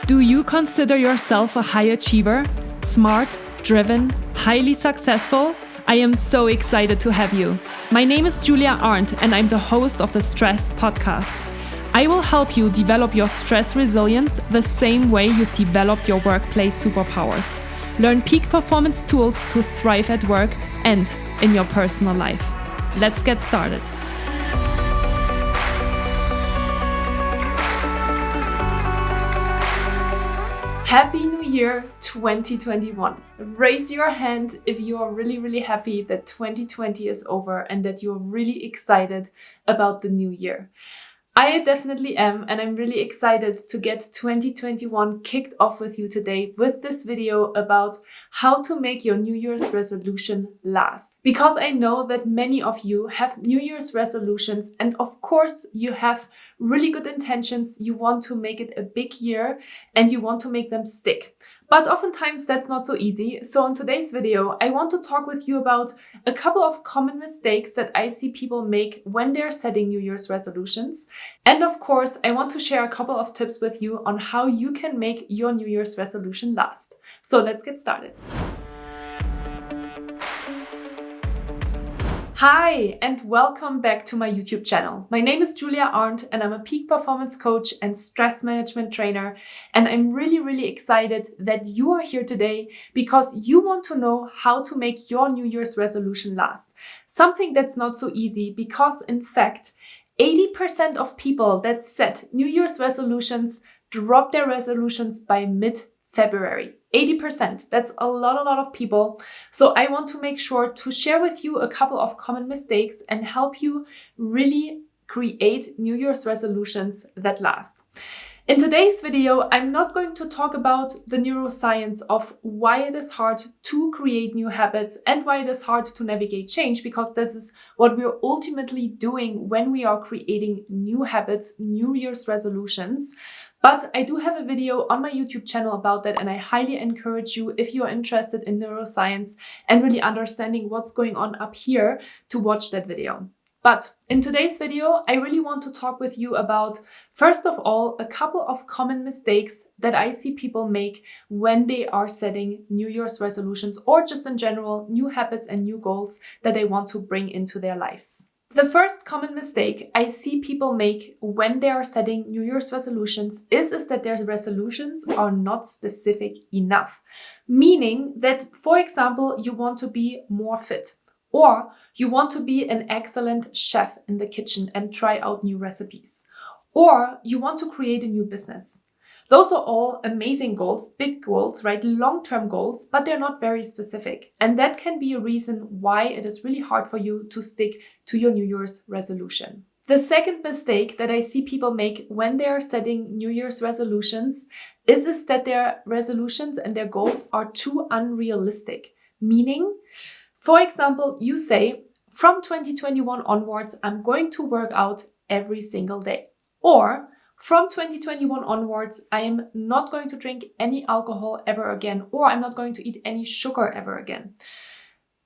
Do you consider yourself a high achiever? Smart, driven, highly successful? I am so excited to have you. My name is Julia Arndt and I'm the host of the Stress Podcast. I will help you develop your stress resilience the same way you've developed your workplace superpowers. Learn peak performance tools to thrive at work and in your personal life. Let's get started. Happy New Year 2021. Raise your hand if you are really happy that 2020 is over and that you're really excited about the new year. I definitely am, and I'm really excited to get 2021 kicked off with you today with this video about how to make your New Year's resolution last. Because I know that many of you have New Year's resolutions, and of course you have really good intentions. You want to make it a big year and you want to make them stick. But oftentimes that's not so easy. So in today's video, I want to talk with you about a couple of common mistakes that I see people make when they're setting New Year's resolutions. And of course, I want to share a couple of tips with you on how you can make your New Year's resolution last. So let's get started. Hi, and welcome back to my YouTube channel. My name is Julia Arndt and I'm a peak performance coach and stress management trainer. And I'm really excited that you are here today because you want to know how to make your New Year's resolution last. Something that's not so easy because in fact, 80% of people that set New Year's resolutions drop their resolutions by mid-February. 80%. That's a lot of people. So I want to make sure to share with you a couple of common mistakes and help you really create New Year's resolutions that last. In today's video, I'm not going to talk about the neuroscience of why it is hard to create new habits and why it is hard to navigate change, because this is what we're ultimately doing when we are creating new habits, New Year's resolutions. But I do have a video on my YouTube channel about that, and I highly encourage you, if you are interested in neuroscience and really understanding what's going on up here, to watch that video. But in today's video, I really want to talk with you about, first of all, a couple of common mistakes that I see people make when they are setting New Year's resolutions or just in general, new habits and new goals that they want to bring into their lives. The first common mistake I see people make when they are setting New Year's resolutions is that their resolutions are not specific enough. Meaning that, for example, you want to be more fit, or you want to be an excellent chef in the kitchen and try out new recipes, or you want to create a new business. Those are all amazing goals, big goals, right? Long-term goals, but they're not very specific. And that can be a reason why it is really hard for you to stick to your New Year's resolution. The second mistake that I see people make when they are setting New Year's resolutions is that their resolutions and their goals are too unrealistic. Meaning, for example, you say, from 2021 onwards, I'm going to work out every single day. Or, from 2021 onwards, I am not going to drink any alcohol ever again, or I'm not going to eat any sugar ever again.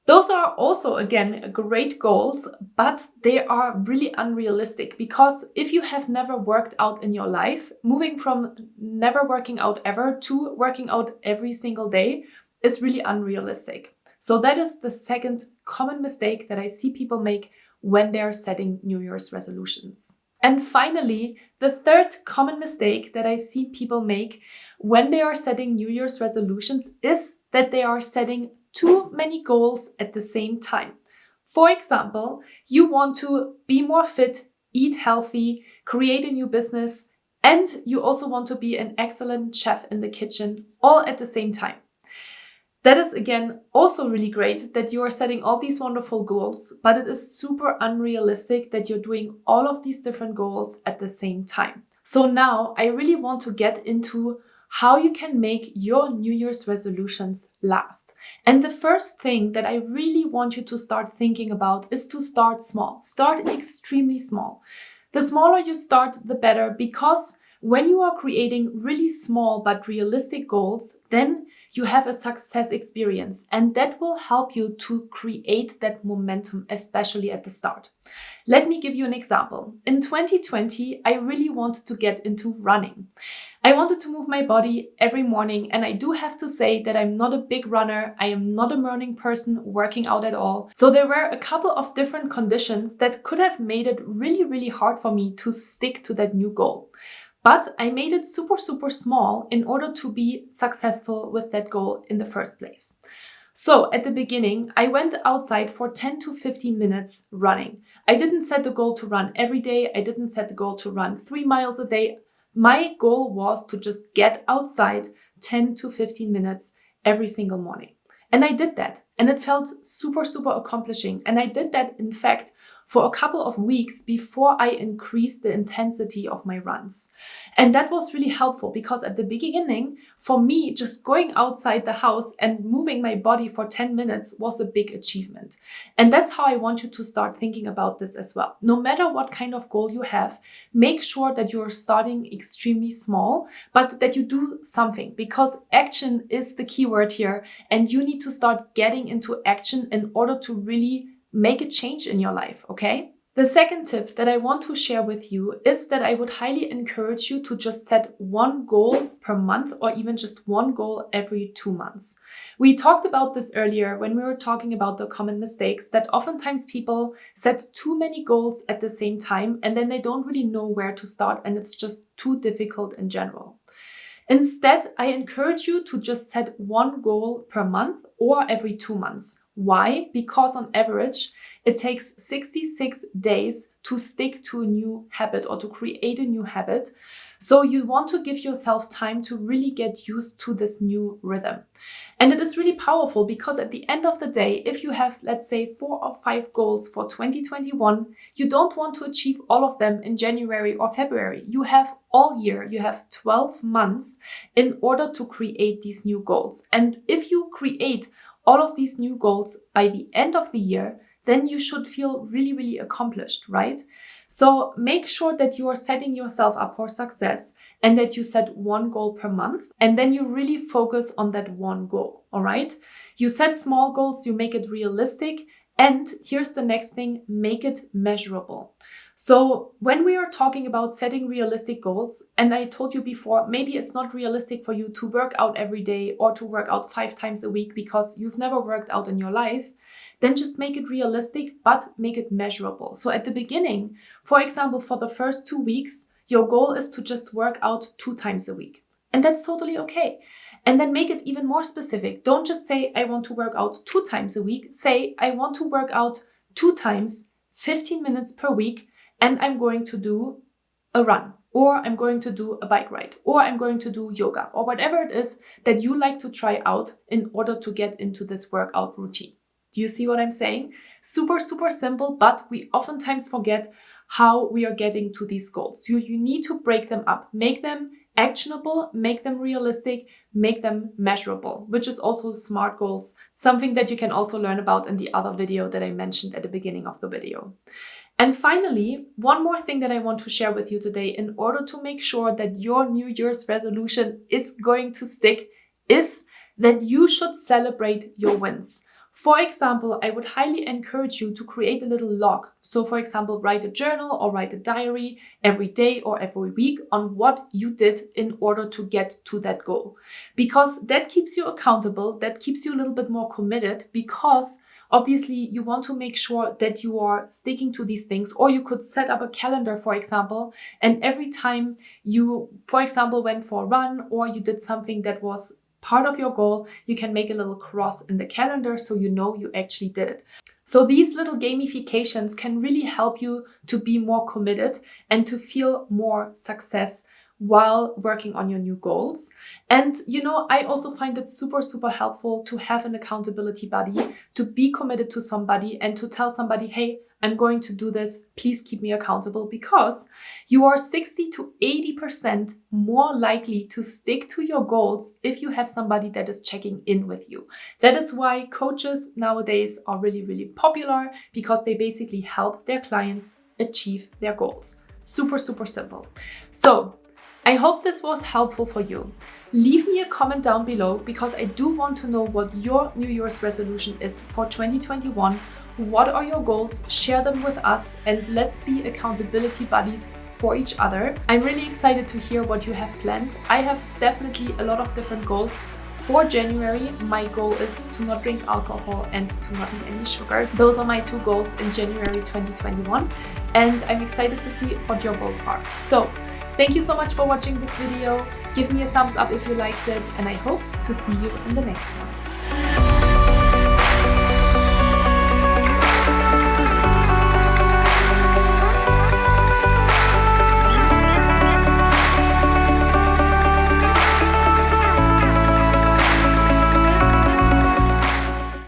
Those are also, again, great goals, but they are really unrealistic, because if you have never worked out in your life, moving from never working out ever to working out every single day is really unrealistic. So that is the second common mistake that I see people make when they are setting New Year's resolutions. And finally, the third common mistake that I see people make when they are setting New Year's resolutions is that they are setting too many goals at the same time. For example, you want to be more fit, eat healthy, create a new business, and you also want to be an excellent chef in the kitchen, all at the same time. That is, again, also really great that you are setting all these wonderful goals, but it is super unrealistic that you're doing all of these different goals at the same time. So now I really want to get into how you can make your New Year's resolutions last. And the first thing that I really want you to start thinking about is to start small. Start extremely small. The smaller you start, the better, because when you are creating really small but realistic goals, then you have a success experience, and that will help you to create that momentum, especially at the start. Let me give you an example. In 2020, I really wanted to get into running. I wanted to move my body every morning, and I do have to say that I'm not a big runner. I am not a morning person working out at all. So there were a couple of different conditions that could have made it really, really hard for me to stick to that new goal. But I made it super, super small in order to be successful with that goal in the first place. So at the beginning, I went outside for 10 to 15 minutes running. I didn't set the goal to run every day. I didn't set the goal to run 3 miles a day. My goal was to just get outside 10 to 15 minutes every single morning. And I did that. And it felt super, super accomplishing. And I did that, in fact, for a couple of weeks before I increased the intensity of my runs. And that was really helpful because at the beginning, for me, just going outside the house and moving my body for 10 minutes was a big achievement. And that's how I want you to start thinking about this as well. No matter what kind of goal you have, make sure that you're starting extremely small, but that you do something, because action is the key word here. And you need to start getting into action in order to really make a change in your life, okay? The second tip that I want to share with you is that I would highly encourage you to just set one goal per month, or even just one goal every 2 months. We talked about this earlier when we were talking about the common mistakes, that oftentimes people set too many goals at the same time and then they don't really know where to start, and it's just too difficult in general. Instead, I encourage you to just set one goal per month or every 2 months. Why? Because on average, it takes 66 days to stick to a new habit or to create a new habit. So you want to give yourself time to really get used to this new rhythm. And it is really powerful because at the end of the day, if you have, let's say, 4 or 5 goals for 2021, you don't want to achieve all of them in January or February. You have all year, you have 12 months in order to create these new goals. And if you create all of these new goals by the end of the year, then you should feel really, really accomplished, right? So make sure that you are setting yourself up for success and that you set one goal per month, and then you really focus on that one goal, all right? You set small goals, you make it realistic, and here's the next thing, make it measurable. So when we are talking about setting realistic goals, and I told you before, maybe it's not realistic for you to work out every day or to work out 5 times a week because you've never worked out in your life, then just make it realistic, but make it measurable. So at the beginning, for example, for the first 2 weeks, your goal is to just work out 2 times a week. And that's totally okay. And then make it even more specific. Don't just say, I want to work out 2 times a week. Say, I want to work out 2 times, 15 minutes per week, and I'm going to do a run, or I'm going to do a bike ride, or I'm going to do yoga, or whatever it is that you like to try out in order to get into this workout routine. Do you see what I'm saying? Super, super simple, but we oftentimes forget how we are getting to these goals. So you need to break them up, make them actionable, make them realistic, make them measurable, which is also SMART goals, something that you can also learn about in the other video that I mentioned at the beginning of the video. And finally, one more thing that I want to share with you today in order to make sure that your New Year's resolution is going to stick is that you should celebrate your wins. For example, I would highly encourage you to create a little log. So for example, write a journal or write a diary every day or every week on what you did in order to get to that goal. Because that keeps you accountable, that keeps you a little bit more committed, because obviously you want to make sure that you are sticking to these things. Or you could set up a calendar, for example, and every time you, for example, went for a run or you did something that was part of your goal, you can make a little cross in the calendar so you know you actually did it. So these little gamifications can really help you to be more committed and to feel more success while working on your new goals. And I also find it super, super helpful to have an accountability buddy, to be committed to somebody and to tell somebody, hey, I'm going to do this. Please keep me accountable, because you are 60 to 80% more likely to stick to your goals if you have somebody that is checking in with you. That is why coaches nowadays are really, really popular, because they basically help their clients achieve their goals. Super, super simple. So I hope this was helpful for you. Leave me a comment down below, because I do want to know what your New Year's resolution is for 2021. what are your goals, share them with us, and let's be accountability buddies for each other. I'm really excited to hear what you have planned. I have definitely a lot of different goals. For January, my goal is to not drink alcohol and to not eat any sugar. Those are my 2 goals in January 2021, and I'm excited to see what your goals are. So, thank you so much for watching this video. Give me a thumbs up if you liked it, and I hope to see you in the next one.